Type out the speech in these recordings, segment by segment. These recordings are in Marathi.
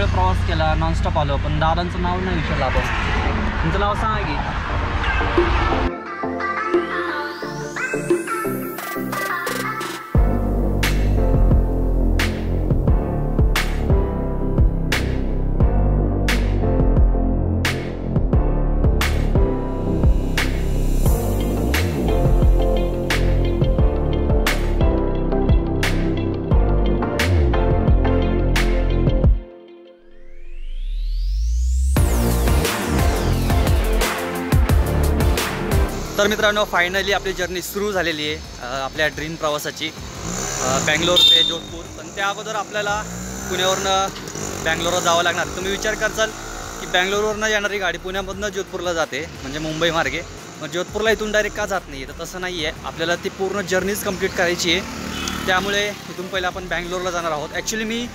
वेळ प्रवास केला, नॉनस्टॉप आलो, पण दादांचं नाव नाही विचारलं आपण. तुमचं नाव सांगा की. तर मित्रांनो, फायनली आपली जर्नी सुरू झालेली आहे आपल्या ड्रीम प्रवासाची, बँगलोर ते जोधपूर. पण त्या अगोदर आपल्याला पुण्यावरनं बँगलोरला जावं लागणार. तुम्ही विचार करसाल की बँगलोरवरनं येणारी गाडी पुण्यामधनं जोधपूरला जाते, म्हणजे मुंबई मार्गे. मग जोधपूरला इथून डायरेक्ट का जात नाही? तर तसं नाही आहे, आपल्याला ती पूर्ण जर्नीच कंप्लीट करायची आहे. त्यामुळे इथून पहिलं आपण बँगलोरला जाणार आहोत. ॲक्च्युली मी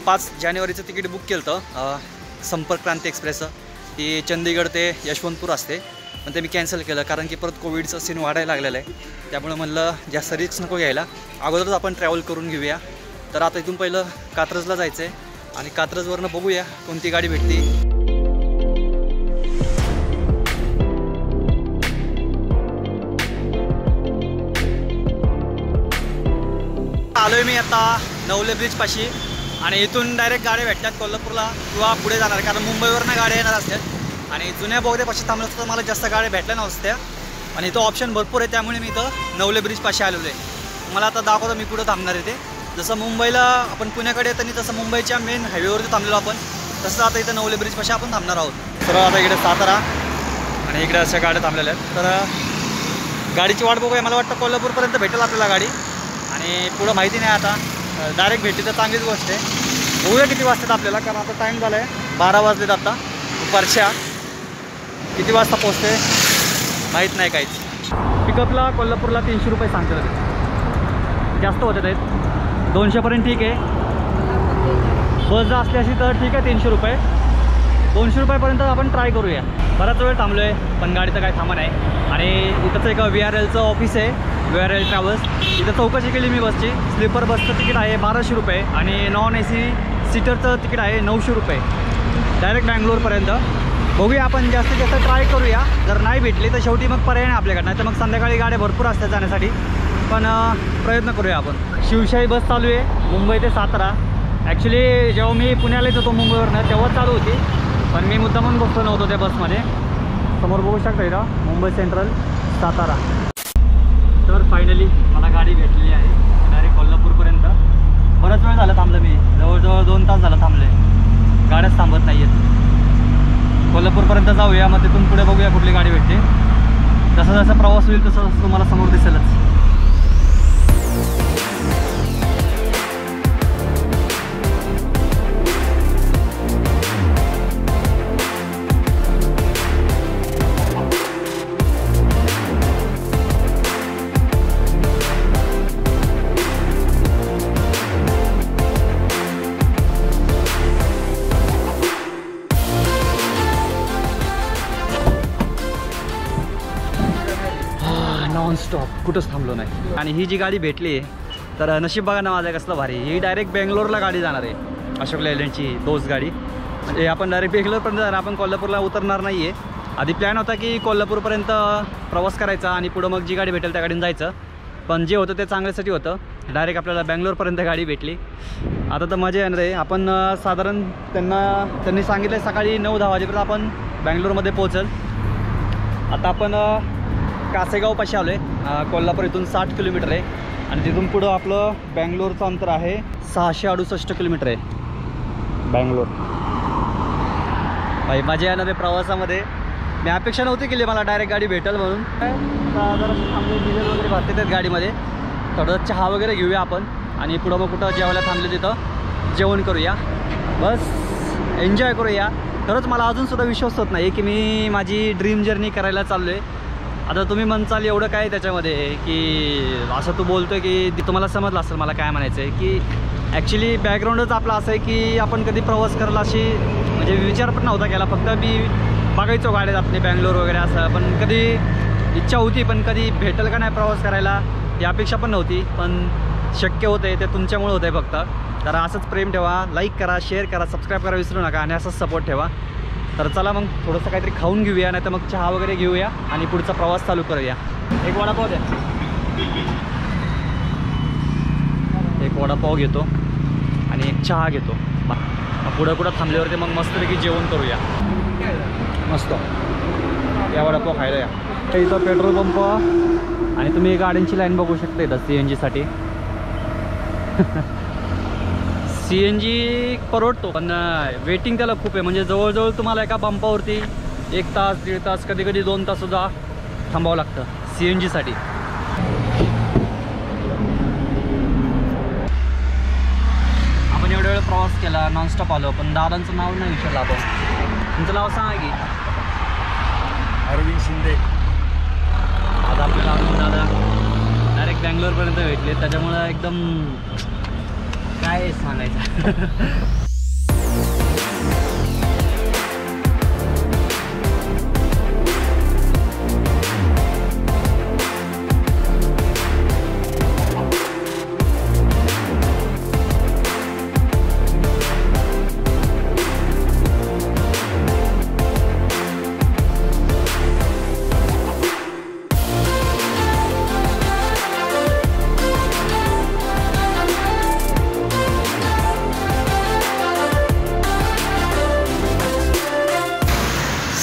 5 जानेवारीचं तिकीट बुक केलं होतं संपर्क क्रांती एक्सप्रेसचं. ती चंदीगड ते यशवंतपूर असते, पण ते मी कॅन्सल केलं कारण की परत कोविडचं सीन वाढायला लागलेलं आहे. त्यामुळे म्हणलं जास्त रिस्क नको घ्यायला, अगोदरच आपण ट्रॅव्हल करून घेऊया. तर आता इथून पहिलं कात्रजला जायचं आहे आणि कात्रजवरनं बघूया कोणती गाडी भेटते. आलोय मी आता नवले ब्रिजपाशी आणि इथून डायरेक्ट गाड्या भेटतात कोल्हापूरला किंवा पुढे जाणार, कारण मुंबईवरनं गाड्या येणार असतात. आणि जुन्या बोगद्यापाशी थांबलं असतं तर मला जास्त गाड्या भेटल्या नसत्या, आणि इथं ऑप्शन भरपूर आहे. त्यामुळे मी इथं नवले ब्रिजपाशी आलेलो आहे. मला आता दाखवतो मी कुठं थांबणार आहे ते. जसं मुंबईला आपण पुण्याकडे येताना तसं मुंबईच्या मेन हायवेवरती थांबलेलो आपण, तसं आता इथं नवले ब्रिजपाशी आपण थांबणार आहोत. तर आता इकडे सातारा आणि इकडे अशा गाड्या थांबलेल्या आहेत. तर गाडीची वाट बघूया. मला वाटतं कोल्हापूरपर्यंत भेटेल आपल्याला गाडी, आणि पुढं माहिती नाही आता. डायरेक्ट भेटली तर चांगलीच गोष्ट आहे. बघूया किती वाजतात आपल्याला, कारण आता टाईम झाला आहे 12 वाजलेत आता दुपारच्या. किती वाजता पोचते माहीत नाही काहीच. पिकअपला कोल्हापूरला 300 रुपये सांगते, जास्त होते आहेत. 200पर्यंत ठीक आहे. बस जर असली अशी तर ठीक आहे 300 रुपये. 200 रुपयापर्यंत आपण ट्राय करूया. बराच वेळ थांबलो आहे पण गाडी तर काय थांबा नाही. आणि इथंच एक VRLचं ऑफिस आहे, VRL ट्रॅव्हल्स. इथं चौकशी केली मी बसची. स्लीपर बसचं तिकीट आहे 1200 रुपये आणि नॉन AC सीटरचं तिकीट आहे 900 रुपये डायरेक्ट बँगलोरपर्यंत. बघूया, आपण जास्तीत जास्त ट्राय करूया. जर नाही भेटली तर शेवटी मग पर्याय नाही आपल्याकडे, नाही तर मग संध्याकाळी गाड्या भरपूर असतात जाण्यासाठी. पण प्रयत्न करूया आपण. शिवशाही बस चालू आहे मुंबई ते सातारा. ॲक्च्युली जेव्हा मी पुण्याला येत होतो मुंबईवरनं तेव्हा चालू होती, पण मी मुद्दामून बसतो नव्हतो त्या बसमध्ये. समोर बघू शकता इथं मुंबई सेंट्रल सातारा. तर फायनली मला गाडी भेटलेली आहे डायरेक्ट कोल्हापूरपर्यंत. बराच वेळ झाला थांबलं मी, जवळजवळ 2 तास झालं थांबले. गाड्याच थांबत नाही आहेत. कोल्हापूरपर्यंत जाऊया, मग तिथून पुढे बघूया कुठली गाडी भेटते. जसा जसा प्रवास होईल तसं तुम्हाला समोर दिसेलच. नॉनस्टॉप कुठंच थांबलो नाही. आणि ही जी गाडी भेटली तर नशीब बघा ना माझं कसलं भारी. ही डायरेक्ट बेंगलोरला गाडी जाणार आहे, अशोक लेलँडची तोच गाडी. म्हणजे आपण डायरेक्ट बेंगलोरपर्यंत जाणार, आपण कोल्हापूरला उतरणार नाही आहे. आधी प्लॅन होता की कोल्हापूरपर्यंत प्रवास करायचा आणि पुढं मग जी गाडी भेटेल त्या गाडीने जायचं. पण जे होतं ते चांगल्यासाठी होतं. डायरेक्ट आपल्याला बँगलोरपर्यंत गाडी भेटली. आता तर मजा येणार आहे. आपण साधारण त्यांनी सांगितलं सकाळी 9-10 वाजेपर्यंत आपण बँगलोरमध्ये पोहोचल. आता आपण कासेगावपाशी आलो आहे. कोल्हापूर इथून 60 किलोमीटर आहे आणि तिथून पुढं आपलं बँगलोरचं अंतर आहे 668 किलोमीटर आहे बँगलोर. भाई मजा येणार आहे प्रवासामध्ये. मी अपेक्षा नव्हती केली मला डायरेक्ट गाडी भेटेल म्हणून. जरा थांबले, डिझेल वगैरे भरते त्यात गाडीमध्ये. थोडं चहा वगैरे घेऊया आपण आणि पुढं मग कुठं जेवायला थांबले तिथं जेवण करूया. बस एन्जॉय करूया. खरंच मला अजूनसुद्धा विश्वास होत नाही की मी माझी ड्रीम जर्नी करायला चाललो आहे. आता तुम्ही म्हणचाल एवढं काय त्याच्यामध्ये की असं तू बोलतो आहे की तुम्हाला समजलं असेल मला काय म्हणायचं आहे की ॲक्च्युली बॅकग्राऊंडच आपला असं आहे की आपण कधी प्रवास करायला अशी म्हणजे विचार पण नव्हता केला. फक्त मी बघायचो गाड्यात आपले बँगलोर वगैरे असं, पण कधी इच्छा होती पण कधी भेटेल का नाही प्रवास करायला ही अपेक्षा पण नव्हती. पण शक्य होतं आहे ते तुमच्यामुळे होतं आहे फक्त. तर असंच प्रेम ठेवा, लाईक करा, शेअर करा, सबस्क्राईब करा विसरू नका आणि असंच सपोर्ट ठेवा. तर चला मग थोडंसं काहीतरी खाऊन घेऊया, नाही तर मग चहा वगैरे घेऊया आणि पुढचा प्रवास चालू करूया. एक वडापाव द्या. एक वडापाव घेतो आणि एक चहा घेतो. पुढं थांबल्यावरती मग मस्तपैकी जेवण करूया. मस्त या वडापाव खायला या. इथं पेट्रोल पंप आणि तुम्ही गाड्यांची लाईन बघू शकता इथं CNGसाठी. CNG परवडतो पण वेटिंग त्याला खूप आहे. म्हणजे जवळजवळ तुम्हाला एका पंपावरती 1 तास 1.5 तास कधी कधी 2 ताससुद्धा थांबावं लागतं CNGसाठी. आपण एवढा वेळ प्रवास केला, नॉनस्टॉप आलो, पण दादांचं नाव नाही विचारलं आपण. तुमचं नाव सांगा की. अरविंद शिंदे. आज आपल्याला दादा डायरेक्ट बँगलोरपर्यंत भेटले, त्याच्यामुळं एकदम काय सांगायचं.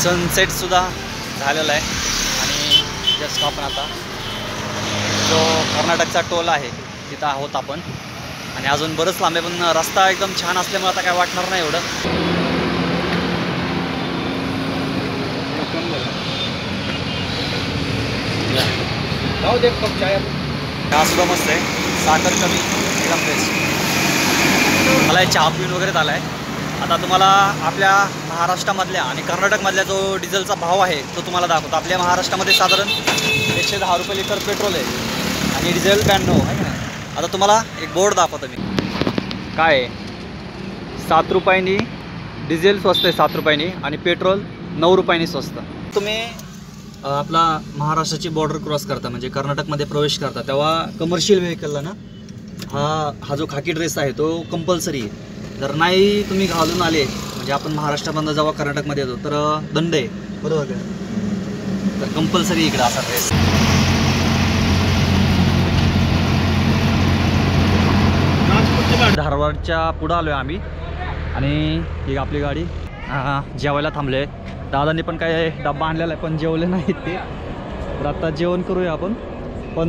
सनसेटसुद्धा झालेला आहे आणि जस्ट आपण आता जो कर्नाटकचा टोल आहे तिथं आहोत आपण. आणि अजून बरंच लांब आहे, पण रस्ता एकदम छान असल्यामुळे आता काय वाटणार नाही एवढं. चहा सुद्धा मस्त आहे, साखर कमी, एकदम बेस्ट. मला चहा पिऊन वगैरे झाला आहे. आता तुम्हाला आपल्या महाराष्ट्रामधल्या आणि कर्नाटकमधल्या जो डिझेलचा भाव आहे तो तुम्हाला दाखवतो. आपल्या महाराष्ट्रामध्ये साधारण 110 रुपये लिटर पेट्रोल आहे आणि डिझेल 92 आहे ना. आता तुम्हाला एक बोर्ड दाखवतो मी. काय आहे, 7 रुपयांनी डिझेल स्वस्त आहे, 7 रुपयांनी, आणि पेट्रोल 9 रुपयांनी स्वस्त. तुम्ही आपला महाराष्ट्राची बॉर्डर क्रॉस करता म्हणजे कर्नाटकमध्ये प्रवेश करता तेव्हा कमर्शियल व्हेकलला ना हा जो खाकी ड्रेस आहे तो कंपल्सरी आहे. जर नाही तुम्ही घालून आले म्हणजे आपण महाराष्ट्रामधनं जेव्हा कर्नाटकमध्ये येतो तर दंड आहे, बरोबर का. तर कंपल्सरी इकडं असा ड्रेस. धारवाडच्या पुढं आलो आहे आम्ही आणि ही आपली गाडी जेवायला थांबले. दादांनी पण काय डब्बा आणलेला आहे पण जेवले नाहीत ते. तर आता जेवण करूया आपण. पण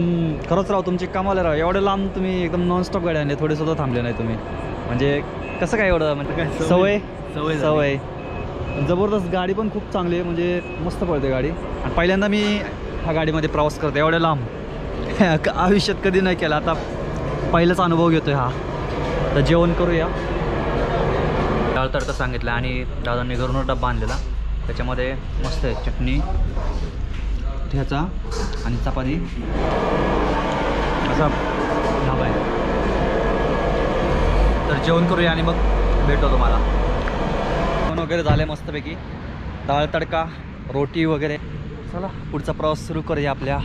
खरंच राव तुमची कामाला राव, एवढं लांब तुम्ही एकदम नॉनस्टॉप गाडी आणली, थोडेसुद्धा थांबले नाही तुम्ही. म्हणजे कसं काय एवढं, म्हणजे काय सवय जबरदस्त. गाडी पण खूप चांगली आहे, म्हणजे मस्त पडते गाडी. आणि पहिल्यांदा मी ह्या गाडीमध्ये प्रवास करतो एवढ्या लांब. आयुष्यात कधी नाही केला, आता पहिलाच अनुभव घेतोय हा. तर जेवण करूया. डाळ तडका सांगितलं आणि दादांनी घरूनच डब्बा आणलेला, त्याच्यामध्ये मस्त आहे चटणी, ठेचा आणि चपाती असा ढाबा आहे. तर जेवण करूया आणि मग भेटतो तुम्हाला. जेवण वगैरे झाले मस्तपैकी, डाळ तडका, रोटी वगैरे. चला पुढचा प्रवास सुरू करूया आपल्या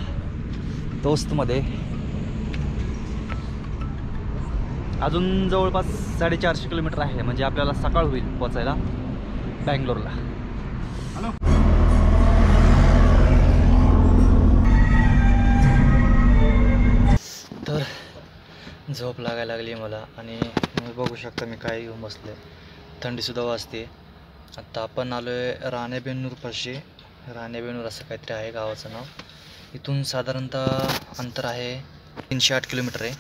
दोस्तमध्ये. अजून जवळपास 450 किलोमीटर आहे, म्हणजे आपल्याला सकाळ होईल पोचायला बँगलोरला. तर झोप लागायला लागली मला आणि बघू शकता मी काय घेऊन बसले. थंडीसुद्धा वाजते. आता आपण आलो आहे राणेबेन्नूरपाशी. राणेबेन्नूर असं काहीतरी आहे गावाचं नाव. इथून साधारणतः अंतर आहे 308 किलोमीटर आहे.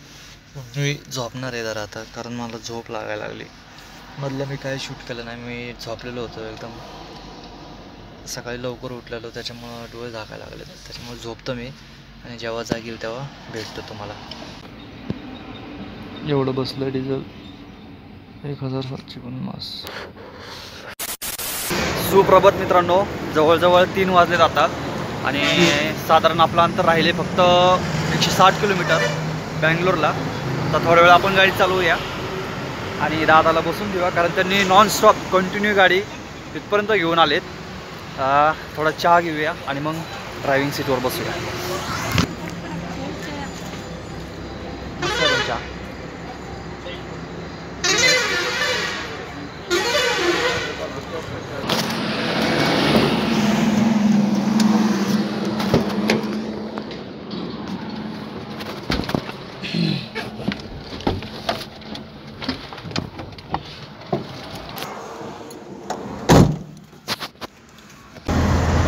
मी झोपणार आहे जरा आता, कारण मला झोप लागायला लागली. मधलं मी काय शूट केलं नाही, मी झोपलेलो होतो एकदम. सकाळी लवकर उठलेलो त्याच्यामुळं डोळे झाकायला लागले, त्याच्यामुळे झोपतो मी आणि जेव्हा जागेल तेव्हा भेटतो तुम्हाला. एवढं बसलं डिझेल 1750. सुप्रभात मित्रांनो, जवळजवळ 3 वाजले जातात आणि साधारण आपलं अंतर राहिले फक्त 160 किलोमीटर बँगलोरला. तर थोड्या वेळ आपण गाडी चालवूया आणि दादाला बसून देऊया, कारण त्यांनी नॉनस्टॉप कंटिन्यू गाडी तिथपर्यंत घेऊन आलेत. थोडा चहा घेऊया आणि मग ड्रायव्हिंग सीटवर बसूया. चहा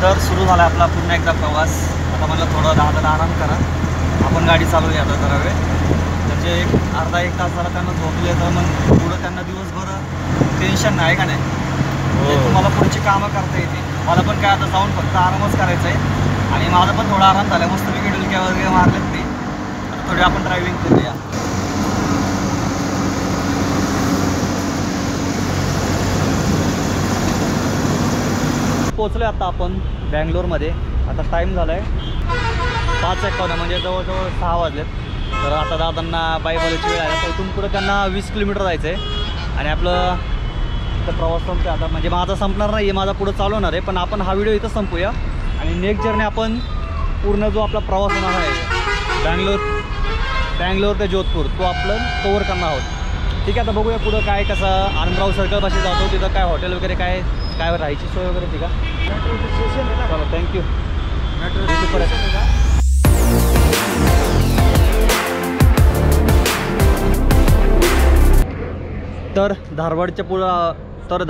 तर सुरू झाला आपला पुन्हा एकदा प्रवास. आता म्हणलं थोडं दादाला आराम करा, आपण गाडी चालवूया आता जरा वेळ. म्हणजे एक अर्धा एक तास जरा त्यांना झोपले तर मग पुढं त्यांना दिवसभर टेन्शन नाही का नाही. तुम्हाला पुढची कामं करता येते. मला पण काय आता जाऊन फक्त आरामच करायचा आहे आणि माझा पण थोडा आराम झाला. मस्तपैकी डुलक्या वगैरे मारलेत ते. आता थोडी आपण ड्रायव्हिंग करूया. पोचलो आता आपण बँगलोरमध्ये. आता टाईम झाला आहे 5:51 म्हणजे जवळजवळ 6 वाजलेत. तर आता दादांना बाय बोलायची वेळ आहे. तर इथून पुढं त्यांना 20 किलोमीटर जायचं आहे आणि आपलं तर प्रवास संपतो आता. म्हणजे माझा संपणार नाही आहे, माझा पुढं चालू होणार आहे. पण आपण हा व्हिडिओ इथं संपूया आणि नेक्स्ट जर्नी आपण पूर्ण जो आपला प्रवास होणार आहे बँगलोर ते जोधपूर तो आपलं कवर करणार आहोत. ठीक आहे. आता बघूया पुढं काय कसं. आनंदराव सर्कलपाशी जातो, तिथं काय हॉटेल वगैरे काय राहायची सोय वगैरे ठीक आहे. चलो थँक्यू. तर धारवाडच्या पुढं तर